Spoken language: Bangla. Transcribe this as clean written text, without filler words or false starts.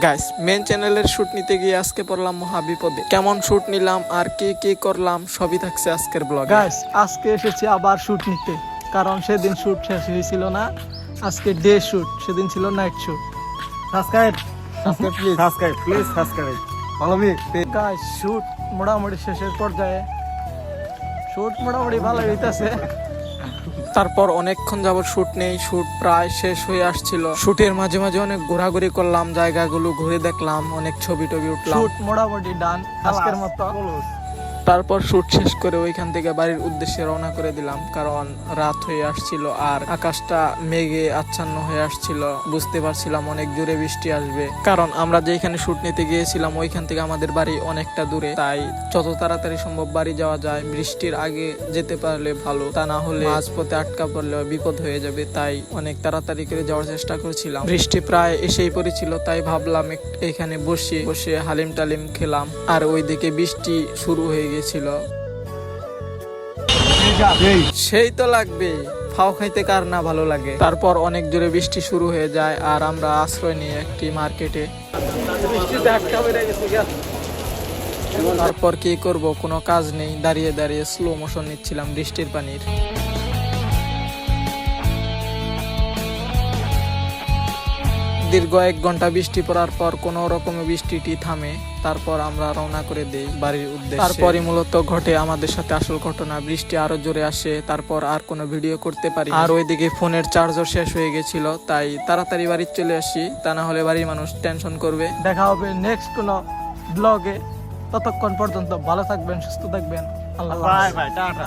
গাইস মেন চ্যানেলের শুট নিতে গিয়ে আজকে পড়লাম মহা বিপদে। কেমন শুট নিলাম আর কি করলাম সবই থাকছে আজকের ব্লগে। গাইস আজকে এসেছি আবার শুট নিতে, কারণ সেদিন শুট শেষ হয়েছিল না। আজকে ডে শুট, সেদিন ছিল night shoot. Subscribe please subscribe follow me. Guys shoot মোটামুটি শেষের পর্যায়ে, শুট মোটামুটি ভালো হইতাছে। তারপর অনেকক্ষণ যাবত শুট নেই, শুট প্রায় শেষ হয়ে আসছিল। শুটের মাঝে মাঝে অনেক ঘোরাঘুরি করলাম, জায়গাগুলো ঘুরে দেখলাম, অনেক ছবি টবি উঠলাম। শুট মোটামুটি ডান আজকের মতো। তারপর শুট শেষ করে ওইখান থেকে বাড়ির উদ্দেশ্যে রওনা করে দিলাম, কারণ রাত হয়ে আসছিল আর আকাশটা মেঘে আচ্ছন্ন হয়ে আসছিল। বুঝতে পারছিলাম অনেক জোরে বৃষ্টি আসবে, কারণ আমরা যেখানে শুট নিতে গিয়েছিলাম ওইখান থেকে আমাদের বাড়ি অনেকটা দূরে। তাই যত তাড়াতাড়ি সম্ভব বাড়ি যাওয়া যায়, বৃষ্টির আগে যেতে পারলে ভালো, তা না হলে মাঝপথে আটকা পড়লে বিপদ হয়ে যাবে। তাই অনেক তাড়াতাড়ি করে যাওয়ার চেষ্টা করছিলাম। বৃষ্টি প্রায় এসেই পড়েছিল, তাই ভাবলাম এখানে বসে হালিম টালিম খেলাম, আর ওইদিকে বৃষ্টি শুরু হয়ে গেছিল। সেই তো লাগবে, ফাও খাইতে কার না ভালো লাগে। তারপর অনেক জোরে বৃষ্টি শুরু হয়ে যায় আর আমরা আশ্রয় নিই একটি মার্কেটে। তারপর কি করব, কোনো কাজ নেই, দাঁড়িয়ে দাঁড়িয়ে স্লো মোশন নিচ্ছিলাম বৃষ্টির পানির। দীর্ঘ 1 ঘন্টা বৃষ্টি পড়ার পর কোনো রকমে বৃষ্টিটি থামে। তারপর আমরা রওনা করে দেই বাড়ির উদ্দেশ্যে। তারপরই মূলত ঘটে আমাদের সাথে আসল ঘটনা। বৃষ্টি আরো জোরে আসে, তারপর আর কোনো ভিডিও করতে পারি। আর ওইদিকে ফোনের চার্জও শেষ হয়ে গেছিল, তাই তাড়াতাড়ি বাড়ি চলে আসি, তা না হলে বাড়ির মানুষ টেনশন করবে। দেখা হবে নেক্সট কোনো ব্লগে। ততক্ষণ পর্যন্ত ভালো থাকবেন, সুস্থ থাকবেন। আল্লাহ বাই বাই টাটা।